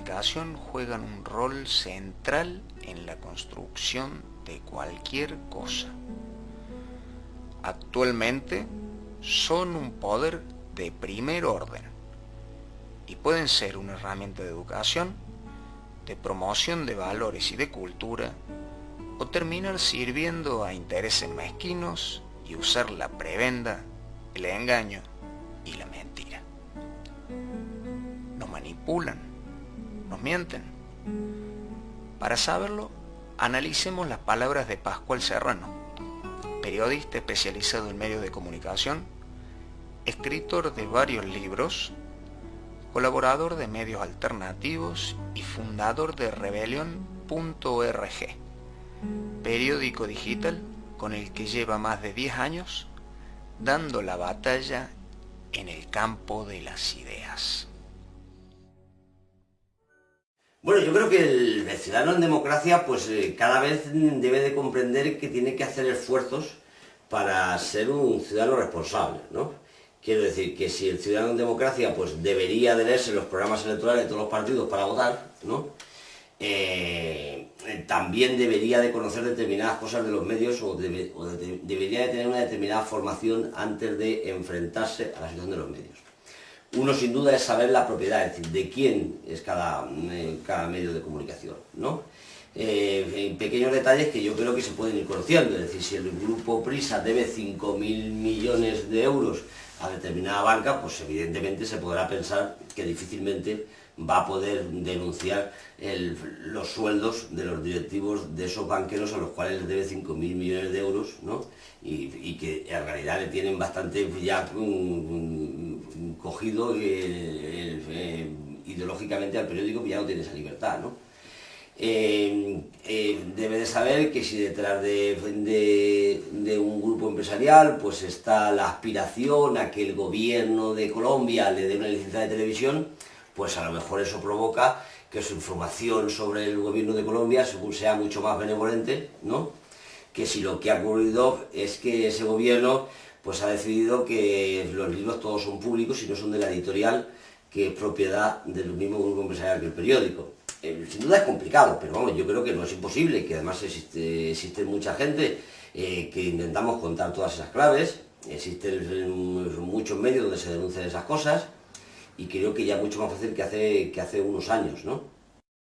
comunicación juegan un rol central en la construcción de cualquier cosa. Actualmente son un poder de primer orden y pueden ser una herramienta de educación, de promoción de valores y de cultura, o terminar sirviendo a intereses mezquinos y usar la prebenda, el engaño y la mentira. Nos manipulan, nos mienten. Para saberlo, analicemos las palabras de Pascual Serrano, periodista especializado en medios de comunicación, escritor de varios libros, colaborador de medios alternativos y fundador de Rebelión.org, periódico digital con el que lleva más de 10 años dando la batalla en el campo de las ideas. Bueno, yo creo que el ciudadano en democracia pues cada vez debe de comprender que tiene que hacer esfuerzos para ser un ciudadano responsable, ¿no? Quiero decir que si el ciudadano en democracia pues debería de leerse los programas electorales de todos los partidos para votar, ¿no? También debería de conocer determinadas cosas de los medios o debería de tener una determinada formación antes de enfrentarse a la situación de los medios. Uno sin duda es saber la propiedad, es decir, de quién es cada medio de comunicación, ¿no? Pequeños detalles que yo creo que se pueden ir conociendo, es decir, si el grupo Prisa debe 5.000 millones de euros a determinada banca, pues evidentemente se podrá pensar que difícilmente va a poder denunciar los sueldos de los directivos de esos banqueros a los cuales les debe 5.000 millones de euros, ¿no? Y que en realidad le tienen bastante ya cogido ideológicamente al periódico, que ya no tiene esa libertad, ¿no? Debe de saber que si detrás de un grupo empresarial pues está la aspiración a que el gobierno de Colombia le dé una licencia de televisión, pues a lo mejor eso provoca que su información sobre el gobierno de Colombia sea mucho más benevolente, ¿no? Que si lo que ha ocurrido es que ese gobierno pues ha decidido que los libros todos son públicos y no son de la editorial, que es propiedad del mismo grupo empresarial que el periódico. Sin duda es complicado, pero vamos, yo creo que no es imposible, que además existe mucha gente que intentamos contar todas esas claves, existen muchos medios donde se denuncian esas cosas, y creo que ya es mucho más fácil que hace unos años, ¿no?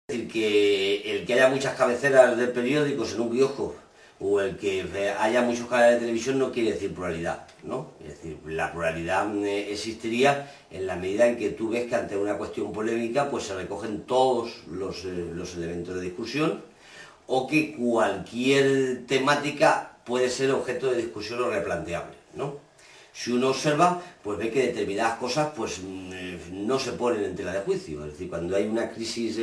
Es decir, que el que haya muchas cabeceras de periódicos en un kiosco o el que haya muchos canales de televisión no quiere decir pluralidad, ¿no? Es decir, la pluralidad existiría en la medida en que tú ves que ante una cuestión polémica pues se recogen todos los elementos de discusión, o que cualquier temática puede ser objeto de discusión o replanteable, ¿no? Si uno observa, pues ve que determinadas cosas pues no se ponen en tela de juicio. Es decir, cuando hay una crisis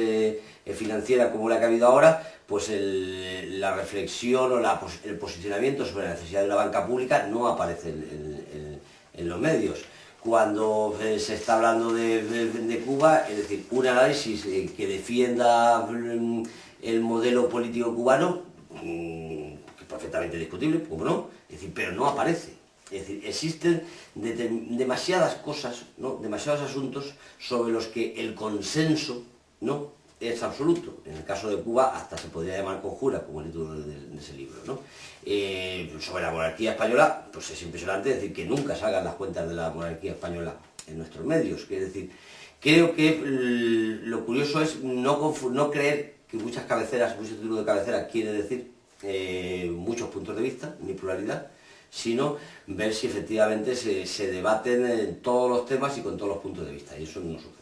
financiera como la que ha habido ahora, pues la reflexión o el posicionamiento sobre la necesidad de una banca pública no aparece en los medios. Cuando se está hablando de Cuba, es decir, un análisis que defienda el modelo político cubano, que es perfectamente discutible, como no, es decir, pero no aparece. Es decir, existen demasiadas cosas, ¿no? Demasiados asuntos sobre los que el consenso no es absoluto. En el caso de Cuba hasta se podría llamar conjura, como el título de ese libro, ¿no? Sobre la monarquía española, pues es impresionante decir que nunca salgan las cuentas de la monarquía española en nuestros medios. Es decir, creo que lo curioso es no creer que muchos títulos de cabecera quiere decir muchos puntos de vista, ni pluralidad, sino ver si efectivamente se debaten todos los temas y con todos los puntos de vista, y eso no sucede.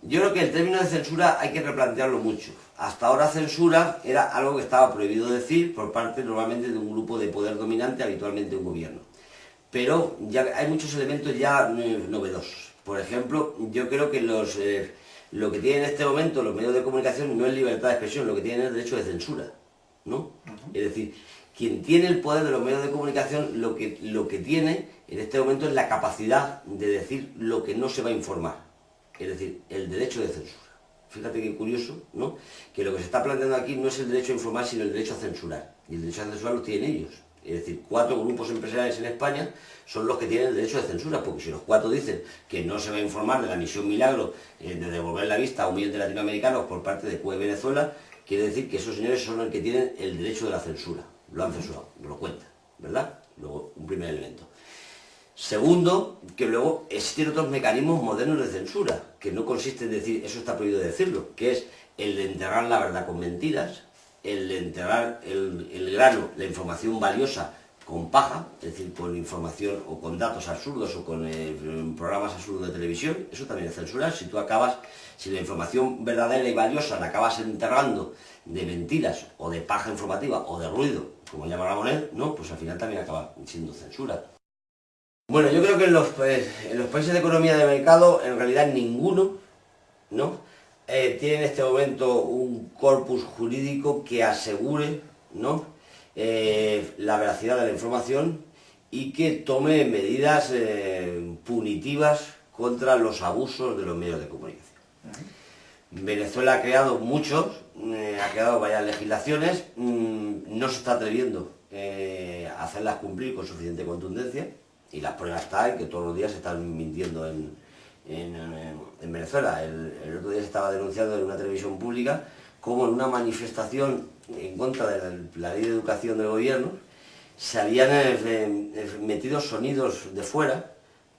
Yo creo que el término de censura hay que replantearlo mucho. Hasta ahora censura era algo que estaba prohibido decir por parte normalmente de un grupo de poder dominante, habitualmente un gobierno. Pero ya hay muchos elementos ya novedosos. Por ejemplo, yo creo que lo que tienen en este momento los medios de comunicación no es libertad de expresión, lo que tienen es derecho de censura, ¿no? Es decir, quien tiene el poder de los medios de comunicación lo que tiene en este momento es la capacidad de decir lo que no se va a informar, es decir, el derecho de censura. Fíjate qué curioso, ¿no? Que lo que se está planteando aquí no es el derecho a informar, sino el derecho a censurar. Y el derecho a censurar lo tienen ellos. Es decir, 4 grupos empresariales en España son los que tienen el derecho de censura, porque si los 4 dicen que no se va a informar de la misión Milagro de devolver la vista a 1 millón de latinoamericanos por parte de CUE Venezuela, quiere decir que esos señores son los que tienen el derecho de la censura. Lo han censurado, no lo cuenta, ¿verdad? Luego, un primer elemento. Segundo, que luego existen otros mecanismos modernos de censura, que no consiste en decir, eso está prohibido decirlo, que es el de enterrar la verdad con mentiras, el de enterrar el grano, la información valiosa con paja, es decir, con información o con datos absurdos o con programas absurdos de televisión. Eso también es censurar. Si la información verdadera y valiosa la acabas enterrando de mentiras o de paja informativa o de ruido, como llama Ramonet, ¿no? Pues al final también acaba siendo censura. Bueno, yo creo que en los países de economía de mercado, en realidad ninguno, ¿no? Tiene en este momento un corpus jurídico que asegure, ¿no? La veracidad de la información y que tome medidas punitivas contra los abusos de los medios de comunicación. Venezuela ha creado muchos, ha creado varias legislaciones, no se está atreviendo a hacerlas cumplir con suficiente contundencia, y las pruebas están en que todos los días se están mintiendo en Venezuela. El otro día se estaba denunciando en una televisión pública cómo en una manifestación en contra de la ley de educación del gobierno se habían metido sonidos de fuera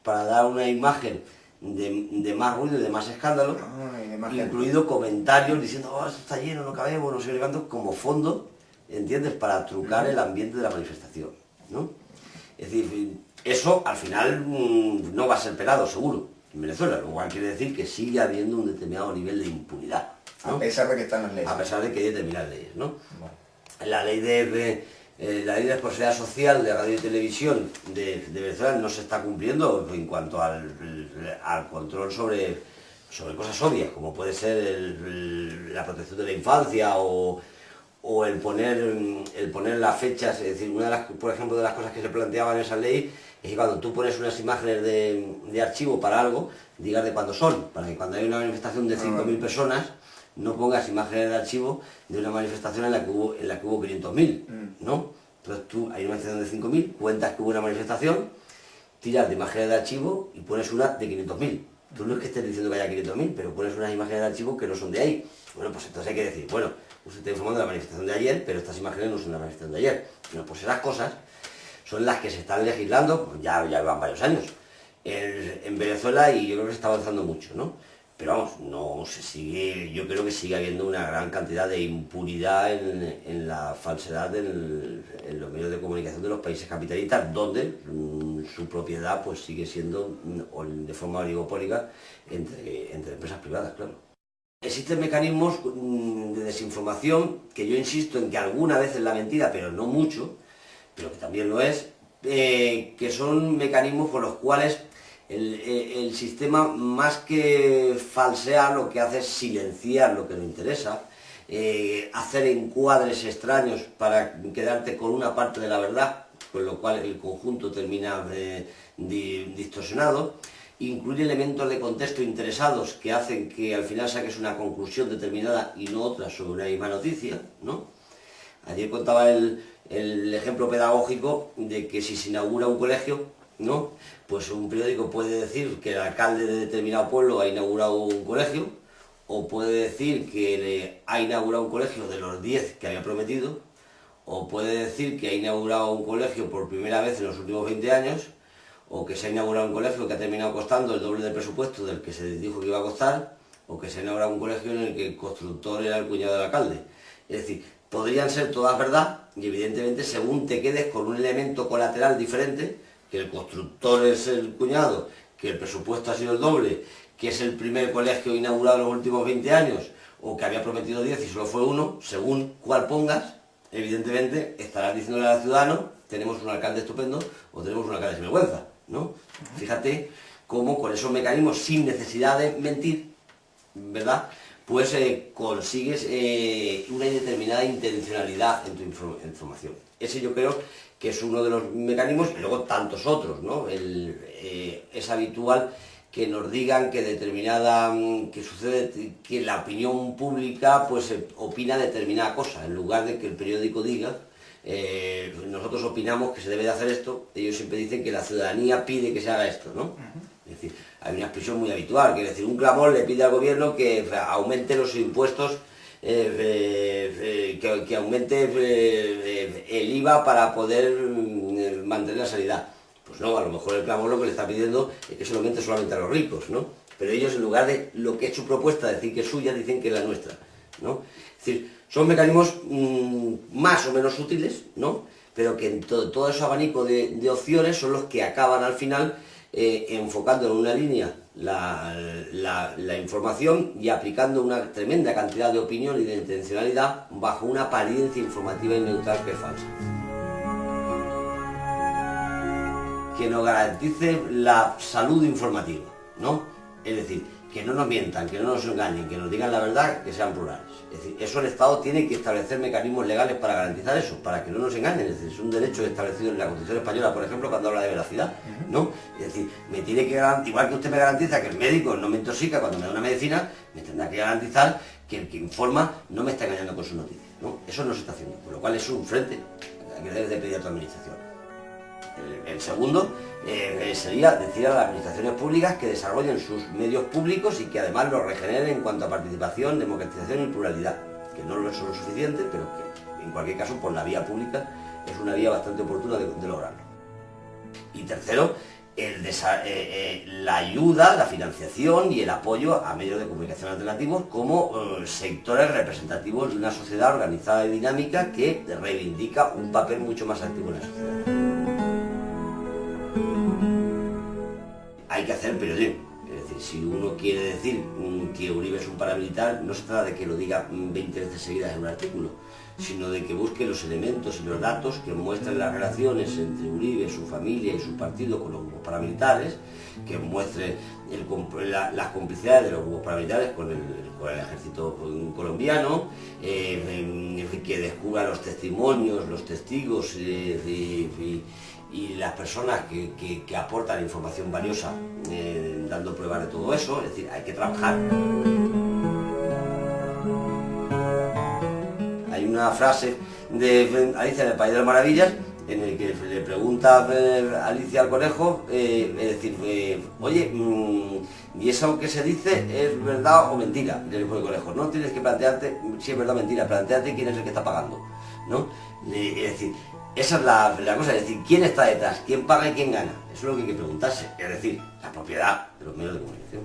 para dar una imagen de más ruido y de más escándalo, incluido comentarios diciendo, oh, esto está lleno, no cabemos, no sé qué tanto, como fondo, ¿entiendes?, para trucar el ambiente de la manifestación, ¿no? Es decir, eso al final no va a ser pelado, seguro, en Venezuela, lo cual quiere decir que sigue habiendo un determinado nivel de impunidad, ¿no? A pesar de que están las leyes. A pesar de que hay determinadas leyes, ¿no? Bueno. La ley de responsabilidad social de radio y televisión de Venezuela no se está cumpliendo en cuanto al control sobre cosas obvias, como puede ser la protección de la infancia o el poner las fechas. Es decir, por ejemplo, de las cosas que se planteaban en esa ley es que cuando tú pones unas imágenes de archivo para algo, digas de cuándo son, para que cuando hay una manifestación de 5.000 personas, no pongas imágenes de archivo de una manifestación en la que hubo 500.000, ¿no? Entonces tú, hay una manifestación de 5.000, cuentas que hubo una manifestación, tiras de imágenes de archivo y pones una de 500.000. Tú no es que estés diciendo que haya 500.000, pero pones unas imágenes de archivo que no son de ahí. Bueno, pues entonces hay que decir, bueno, usted está informando de la manifestación de ayer, pero estas imágenes no son de la manifestación de ayer. Bueno, pues esas cosas son las que se están legislando, pues ya van varios años, en Venezuela, y yo creo que se está avanzando mucho, ¿no? Pero vamos, no se sigue, yo creo que sigue habiendo una gran cantidad de impunidad en la falsedad en los medios de comunicación de los países capitalistas, donde su propiedad pues sigue siendo de forma oligopólica entre empresas privadas, claro. Existen mecanismos de desinformación que yo insisto en que alguna vez es la mentira, pero no mucho, pero que también lo es, que son mecanismos por los cuales el sistema, más que falsear, lo que hace es silenciar lo que no interesa, hacer encuadres extraños para quedarte con una parte de la verdad, con lo cual el conjunto termina distorsionado, incluir elementos de contexto interesados que hacen que al final saques una conclusión determinada y no otra sobre una misma noticia, ¿no? Ayer contaba el ejemplo pedagógico de que si se inaugura un colegio, ¿no?, pues un periódico puede decir que el alcalde de determinado pueblo ha inaugurado un colegio, o puede decir que ha inaugurado un colegio de los 10 que había prometido, o puede decir que ha inaugurado un colegio por primera vez en los últimos 20 años, o que se ha inaugurado un colegio que ha terminado costando el doble del presupuesto del que se dijo que iba a costar, o que se ha inaugurado un colegio en el que el constructor era el cuñado del alcalde. Es decir, podrían ser todas verdad, y evidentemente según te quedes con un elemento colateral diferente, que el constructor es el cuñado, que el presupuesto ha sido el doble, que es el primer colegio inaugurado en los últimos 20 años, o que había prometido 10 y solo fue uno, según cuál pongas, evidentemente estarás diciéndole al ciudadano, tenemos un alcalde estupendo o tenemos un alcalde sin vergüenza, ¿no? Fíjate cómo con esos mecanismos, sin necesidad de mentir, ¿verdad?, pues consigues una determinada intencionalidad en tu información. Ese yo creo que es uno de los mecanismos, y luego tantos otros, ¿no? Es habitual que nos digan que sucede, que la opinión pública pues opina determinada cosa, en lugar de que el periódico diga nosotros opinamos que se debe de hacer esto, ellos siempre dicen que la ciudadanía pide que se haga esto, ¿no? Es decir, hay una expresión muy habitual, que es decir, un clamor le pide al gobierno que aumente los impuestos, que aumente el IVA para poder mantener la sanidad. Pues no, a lo mejor el clamor lo que le está pidiendo es que se lo aumente solamente a los ricos, ¿no? Pero ellos, en lugar de lo que es su propuesta, decir que es suya, dicen que es la nuestra, ¿no? Es decir, son mecanismos más o menos útiles, ¿no? Pero que en todo ese abanico de opciones son los que acaban al final enfocando en una línea la información y aplicando una tremenda cantidad de opinión y de intencionalidad bajo una apariencia informativa y neutral que es falsa. Que nos garantice la salud informativa, ¿no? Es decir, que no nos mientan, que no nos engañen, que nos digan la verdad, que sean plurales. Es decir, eso el Estado tiene que establecer mecanismos legales para garantizar eso, para que no nos engañen. Es decir, es un derecho establecido en la Constitución Española, por ejemplo, cuando habla de veracidad, ¿no? Es decir, me tiene que garantizar, igual que usted me garantiza que el médico no me intoxica cuando me da una medicina, me tendrá que garantizar que el que informa no me está engañando con sus noticias, ¿no? Eso no se está haciendo, con lo cual es un frente que debes de pedir a tu administración. El segundo sería decir a las administraciones públicas que desarrollen sus medios públicos y que además los regeneren en cuanto a participación, democratización y pluralidad, que no lo son lo suficiente, pero que en cualquier caso por la vía pública es una vía bastante oportuna de lograrlo. Y tercero, la ayuda, la financiación y el apoyo a medios de comunicación alternativos como sectores representativos de una sociedad organizada y dinámica que reivindica un papel mucho más activo en la sociedad. Hay que hacer periodismo, es decir, si uno quiere decir que Uribe es un paramilitar, no se trata de que lo diga 20 veces seguidas en un artículo, sino de que busque los elementos y los datos que muestren las relaciones entre Uribe, su familia y su partido con los grupos paramilitares, que muestre las complicidades de los grupos paramilitares con el ejército colombiano, que descubra los testimonios, los testigos y las personas que aportan información valiosa dando pruebas de todo eso. Es decir, hay que trabajar. Hay una frase de Alicia en el País de las Maravillas en el que le pregunta Alicia al conejo, es decir, oye, ¿y eso que se dice es verdad o mentira? Le dijo el conejo, no tienes que plantearte si es verdad o mentira, planteate quién es el que está pagando, ¿no? Es decir, esa es la cosa, es decir, ¿quién está detrás? ¿Quién paga y quién gana? Eso es lo que hay que preguntarse, es decir, la propiedad de los medios de comunicación.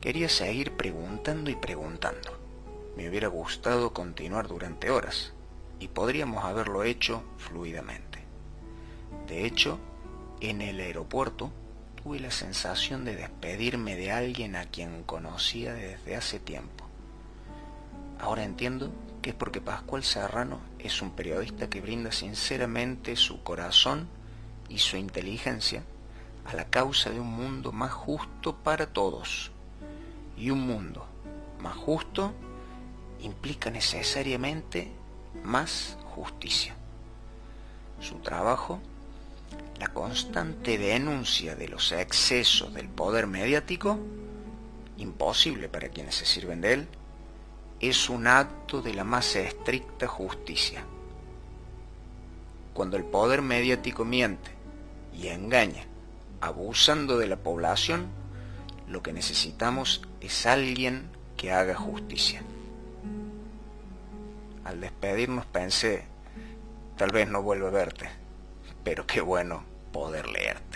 Quería seguir preguntando y preguntando. Me hubiera gustado continuar durante horas, y podríamos haberlo hecho fluidamente. De hecho, en el aeropuerto tuve la sensación de despedirme de alguien a quien conocía desde hace tiempo. Ahora entiendo que es porque Pascual Serrano es un periodista que brinda sinceramente su corazón y su inteligencia a la causa de un mundo más justo para todos. Y un mundo más justo implica necesariamente más justicia. Su trabajo, la constante denuncia de los excesos del poder mediático, imposible para quienes se sirven de él, es un acto de la más estricta justicia. Cuando el poder mediático miente y engaña, abusando de la población, lo que necesitamos es alguien que haga justicia. Al despedirnos pensé, tal vez no vuelva a verte, pero qué bueno poder leerte.